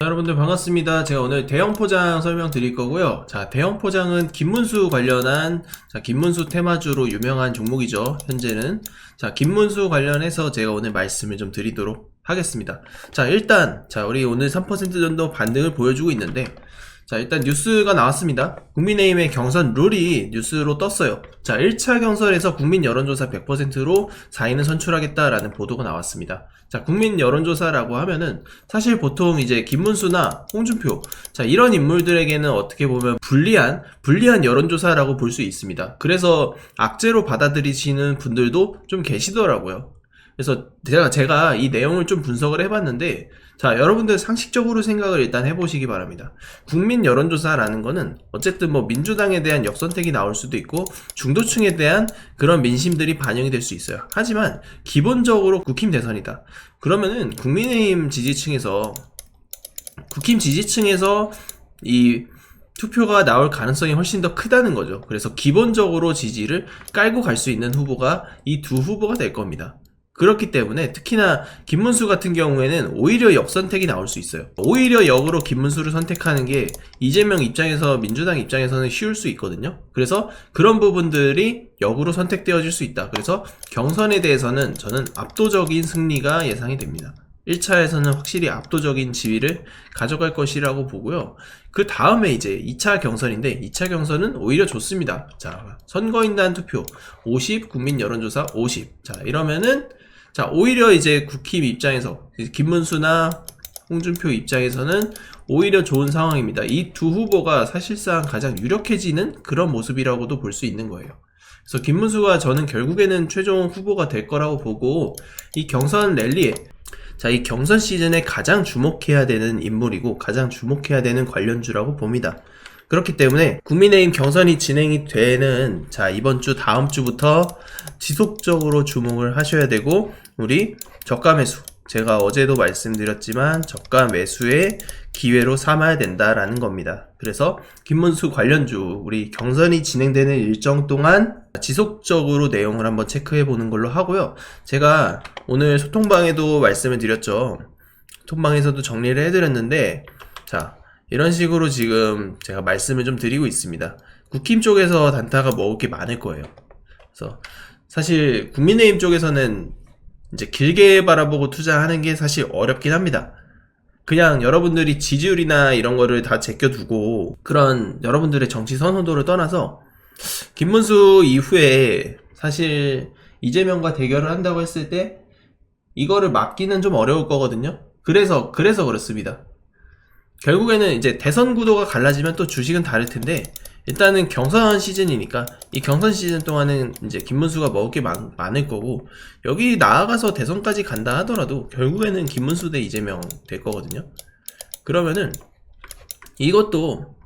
여러분들 반갑습니다. 제가 오늘 대형 포장 설명드릴 거고요. 자, 대형 포장은 김문수 관련한 김문수 테마주로 유명한 종목이죠. 현재는. 자, 김문수 관련해서 제가 오늘 말씀을 좀 드리도록 하겠습니다. 자, 일단 우리 오늘 3% 정도 반등을 보여주고 있는데, 자, 일단 뉴스가 나왔습니다. 국민의힘의 경선 룰이 뉴스로 떴어요. 자, 1차 경선에서 국민 여론조사 100%로 4인을 선출하겠다라는 보도가 나왔습니다. 자, 국민 여론조사라고 하면은 사실 보통 이제 김문수나 홍준표, 자, 이런 인물들에게는 어떻게 보면 불리한 여론조사라고 볼 수 있습니다. 그래서 악재로 받아들이시는 분들도 좀 계시더라고요. 그래서 제가 이 내용을 좀 분석을 해봤는데, 자, 여러분들 상식적으로 생각을 일단 해보시기 바랍니다. 국민 여론조사라는 거는 어쨌든 뭐 민주당에 대한 역선택이 나올 수도 있고 중도층에 대한 그런 민심들이 반영이 될 수 있어요. 하지만 기본적으로 국힘 대선이다. 그러면은 국민의힘 지지층에서 이 투표가 나올 가능성이 훨씬 더 크다는 거죠. 그래서 기본적으로 지지를 깔고 갈 수 있는 후보가 이 두 후보가 될 겁니다. 그렇기 때문에 특히나 김문수 같은 경우에는 오히려 역선택이 나올 수 있어요. 오히려 역으로 김문수를 선택하는 게 이재명 입장에서, 민주당 입장에서는 쉬울 수 있거든요. 그래서 그런 부분들이 역으로 선택되어질 수 있다. 그래서 경선에 대해서는 저는 압도적인 승리가 예상이 됩니다. 1차에서는 확실히 압도적인 지위를 가져갈 것이라고 보고요. 그 다음에 이제 2차 경선인데, 2차 경선은 오히려 좋습니다. 자, 선거인단 투표 50, 국민 여론조사 50. 자, 이러면은 오히려 이제 국힘 입장에서, 김문수나 홍준표 입장에서는 오히려 좋은 상황입니다. 이 두 후보가 사실상 가장 유력해지는 그런 모습이라고도 볼 수 있는 거예요. 그래서 김문수가 저는 결국에는 최종 후보가 될 거라고 보고, 이 경선 랠리에, 이 경선 시즌에 가장 주목해야 되는 인물이고 가장 주목해야 되는 관련주라고 봅니다. 그렇기 때문에 국민의힘 경선이 진행이 되는 이번 주 다음 주부터 지속적으로 주목을 하셔야 되고, 우리 저가 매수, 제가 어제도 말씀드렸지만 저가 매수의 기회로 삼아야 된다라는 겁니다. 그래서 김문수 관련주, 우리 경선이 진행되는 일정 동안 지속적으로 내용을 한번 체크해 보는 걸로 하고요. 제가 오늘 소통방에도 말씀을 드렸죠. 소통방에서도 정리를 해드렸는데, 이런 식으로 지금 제가 말씀을 좀 드리고 있습니다. 국힘 쪽에서 단타가 먹을 게 많을 거예요. 그래서 사실 국민의힘 쪽에서는 이제 길게 바라보고 투자하는 게 사실 어렵긴 합니다. 그냥 여러분들이 지지율이나 이런 거를 다 제껴두고 그런 여러분들의 정치 선호도를 떠나서 김문수 이후에 사실 이재명과 대결을 한다고 했을 때 이거를 막기는 좀 어려울 거거든요. 그래서 그렇습니다. 결국에는 이제 대선 구도가 갈라지면 또 주식은 다를 텐데, 일단은 경선 시즌이니까 이 경선 시즌 동안은 이제 김문수가 먹을 게 많을 거고, 여기 나아가서 대선까지 간다 하더라도 결국에는 김문수 대 이재명 될 거거든요. 그러면은 이것도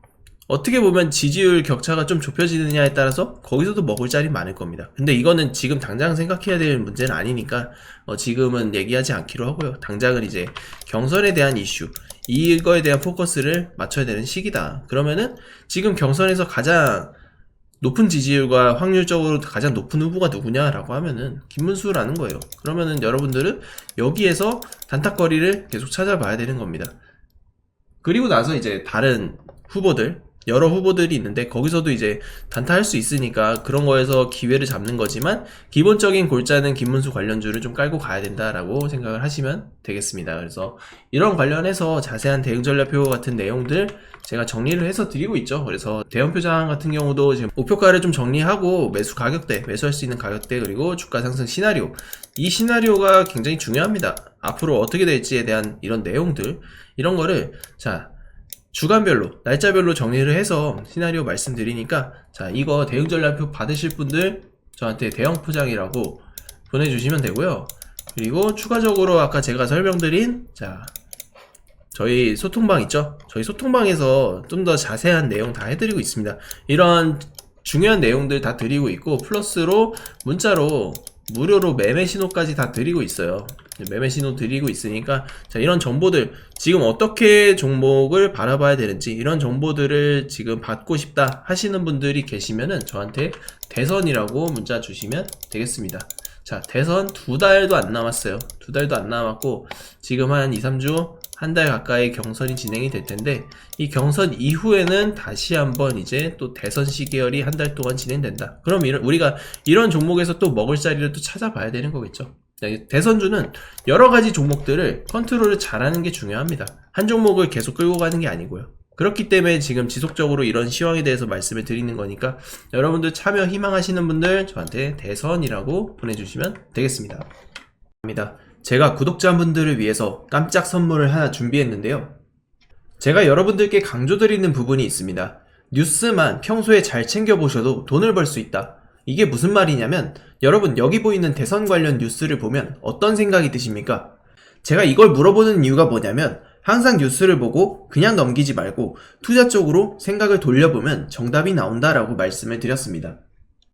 어떻게 보면 지지율 격차가 좀 좁혀지느냐에 따라서 거기서도 먹을 자리 많을 겁니다. 근데 이거는 지금 당장 생각해야 될 문제는 아니니까 지금은 얘기하지 않기로 하고요. 당장은 이제 경선에 대한 이슈, 이거에 대한 포커스를 맞춰야 되는 시기다. 그러면은 지금 경선에서 가장 높은 지지율과 확률적으로 가장 높은 후보가 누구냐라고 하면은 김문수라는 거예요. 그러면은 여러분들은 여기에서 단탁거리를 계속 찾아봐야 되는 겁니다. 그리고 나서 이제 다른 후보들, 여러 후보들이 있는데 거기서도 이제 단타할 수 있으니까 그런 거에서 기회를 잡는 거지만, 기본적인 골자는 김문수 관련주를 좀 깔고 가야 된다라고 생각을 하시면 되겠습니다. 그래서 이런 관련해서 자세한 대응 전략표 같은 내용들 제가 정리를 해서 드리고 있죠. 그래서 대형 표장 같은 경우도 지금 목표가를 좀 정리하고 매수 가격대, 매수할 수 있는 가격대, 그리고 주가 상승 시나리오, 이 시나리오가 굉장히 중요합니다. 앞으로 어떻게 될지에 대한 이런 내용들, 이런 거를 주간별로, 날짜별로 정리를 해서 시나리오 말씀드리니까, 이거 대응 전략표 받으실 분들 저한테 대형 포장이라고 보내주시면 되고요. 그리고 추가적으로 아까 제가 설명드린 저희 소통방 있죠? 저희 소통방에서 좀 더 자세한 내용 다 해드리고 있습니다. 이런 중요한 내용들 다 드리고 있고, 플러스로 문자로 무료로 매매 신호까지 다 드리고 있어요. 매매 신호 드리고 있으니까 이런 정보들, 지금 어떻게 종목을 바라봐야 되는지 이런 정보들을 지금 받고 싶다 하시는 분들이 계시면은 저한테 대선이라고 문자 주시면 되겠습니다. 대선 2달도 안 남았어요. 2달도 안 남았고 지금 한 2, 3주 한 달 가까이 경선이 진행이 될 텐데, 이 경선 이후에는 다시 한번 이제 또 대선 시계열이 한 달 동안 진행된다. 그럼 우리가 이런 종목에서 또 먹을 자리를 또 찾아봐야 되는 거겠죠. 대선주는 여러 가지 종목들을 컨트롤을 잘하는 게 중요합니다. 한 종목을 계속 끌고 가는 게 아니고요. 그렇기 때문에 지금 지속적으로 이런 시황에 대해서 말씀을 드리는 거니까, 여러분들 참여 희망하시는 분들 저한테 대선이라고 보내주시면 되겠습니다. 제가 구독자분들을 위해서 깜짝 선물을 하나 준비했는데요. 제가 여러분들께 강조드리는 부분이 있습니다. 뉴스만 평소에 잘 챙겨보셔도 돈을 벌 수 있다. 이게 무슨 말이냐면, 여러분 여기 보이는 대선 관련 뉴스를 보면 어떤 생각이 드십니까? 제가 이걸 물어보는 이유가 뭐냐면, 항상 뉴스를 보고 그냥 넘기지 말고 투자 쪽으로 생각을 돌려보면 정답이 나온다라고 말씀을 드렸습니다.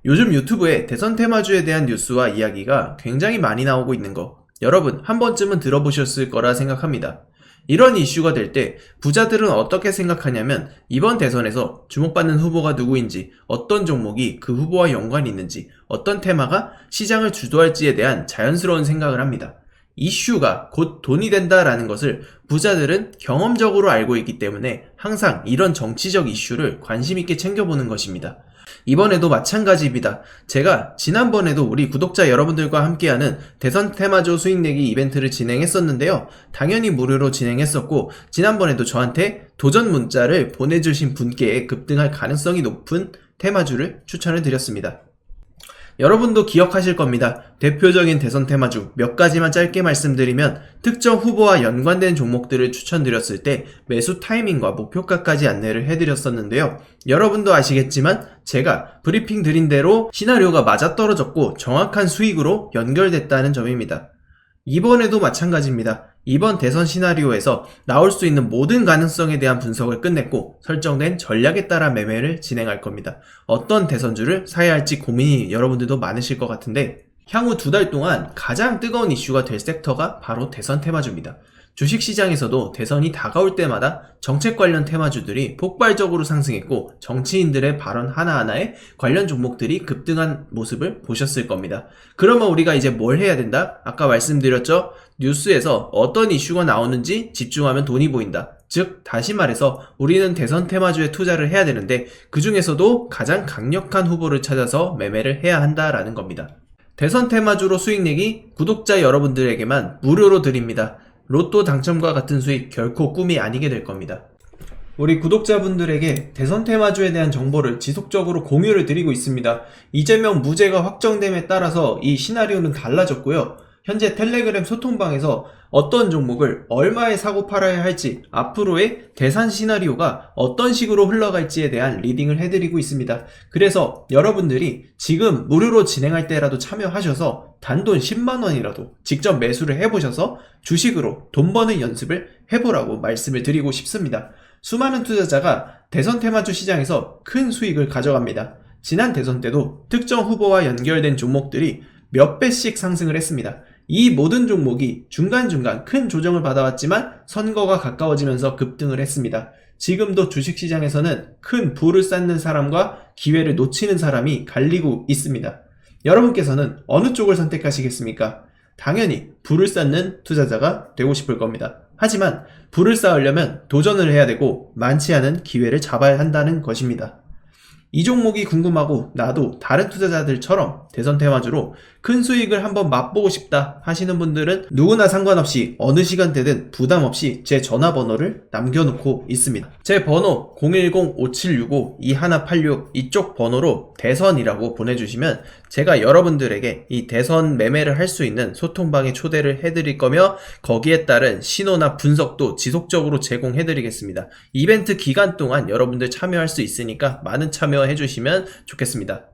요즘 유튜브에 대선 테마주에 대한 뉴스와 이야기가 굉장히 많이 나오고 있는 거, 여러분 한 번쯤은 들어보셨을 거라 생각합니다. 이런 이슈가 될 때 부자들은 어떻게 생각하냐면, 이번 대선에서 주목받는 후보가 누구인지, 어떤 종목이 그 후보와 연관이 있는지, 어떤 테마가 시장을 주도할지에 대한 자연스러운 생각을 합니다. 이슈가 곧 돈이 된다라는 것을 부자들은 경험적으로 알고 있기 때문에 항상 이런 정치적 이슈를 관심 있게 챙겨보는 것입니다. 이번에도 마찬가지입니다. 제가 지난번에도 우리 구독자 여러분들과 함께하는 대선 테마주 수익내기 이벤트를 진행했었는데요. 당연히 무료로 진행했었고, 지난번에도 저한테 도전 문자를 보내주신 분께 급등할 가능성이 높은 테마주를 추천을 드렸습니다. 여러분도 기억하실 겁니다. 대표적인 대선 테마주 몇 가지만 짧게 말씀드리면, 특정 후보와 연관된 종목들을 추천드렸을 때 매수 타이밍과 목표가까지 안내를 해드렸었는데요. 여러분도 아시겠지만 제가 브리핑 드린 대로 시나리오가 맞아떨어졌고 정확한 수익으로 연결됐다는 점입니다. 이번에도 마찬가지입니다. 이번 대선 시나리오에서 나올 수 있는 모든 가능성에 대한 분석을 끝냈고, 설정된 전략에 따라 매매를 진행할 겁니다. 어떤 대선주를 사야 할지 고민이 여러분들도 많으실 것 같은데, 향후 2달 동안 가장 뜨거운 이슈가 될 섹터가 바로 대선 테마주입니다. 주식시장에서도 대선이 다가올 때마다 정책 관련 테마주들이 폭발적으로 상승했고, 정치인들의 발언 하나하나에 관련 종목들이 급등한 모습을 보셨을 겁니다. 그러면 우리가 이제 뭘 해야 된다? 아까 말씀드렸죠? 뉴스에서 어떤 이슈가 나오는지 집중하면 돈이 보인다. 즉 다시 말해서 우리는 대선 테마주에 투자를 해야 되는데, 그 중에서도 가장 강력한 후보를 찾아서 매매를 해야 한다라는 겁니다. 대선 테마주로 수익내기 구독자 여러분들에게만 무료로 드립니다. 로또 당첨과 같은 수익 결코 꿈이 아니게 될 겁니다. 우리 구독자분들에게 대선 테마주에 대한 정보를 지속적으로 공유를 드리고 있습니다. 이재명 무죄가 확정됨에 따라서 이 시나리오는 달라졌고요. 현재 텔레그램 소통방에서 어떤 종목을 얼마에 사고 팔아야 할지, 앞으로의 대선 시나리오가 어떤 식으로 흘러갈지에 대한 리딩을 해드리고 있습니다. 그래서 여러분들이 지금 무료로 진행할 때라도 참여하셔서 단돈 10만원이라도 직접 매수를 해보셔서 주식으로 돈 버는 연습을 해보라고 말씀을 드리고 싶습니다. 수많은 투자자가 대선 테마주 시장에서 큰 수익을 가져갑니다. 지난 대선 때도 특정 후보와 연결된 종목들이 몇 배씩 상승을 했습니다. 이 모든 종목이 중간중간 큰 조정을 받아왔지만 선거가 가까워지면서 급등을 했습니다. 지금도 주식시장에서는 큰 부를 쌓는 사람과 기회를 놓치는 사람이 갈리고 있습니다. 여러분께서는 어느 쪽을 선택하시겠습니까? 당연히 부를 쌓는 투자자가 되고 싶을 겁니다. 하지만 부를 쌓으려면 도전을 해야 되고 많지 않은 기회를 잡아야 한다는 것입니다. 이 종목이 궁금하고 나도 다른 투자자들처럼 대선 테마주로 큰 수익을 한번 맛보고 싶다 하시는 분들은 누구나 상관없이 어느 시간대든 부담 없이 제 전화번호를 남겨놓고 있습니다. 제 번호 010-5765-2186 이쪽 번호로 대선이라고 보내주시면 제가 여러분들에게 이 대선 매매를 할 수 있는 소통방에 초대를 해드릴 거며, 거기에 따른 신호나 분석도 지속적으로 제공해드리겠습니다. 이벤트 기간 동안 여러분들 참여할 수 있으니까 많은 참여해 주시면 좋겠습니다.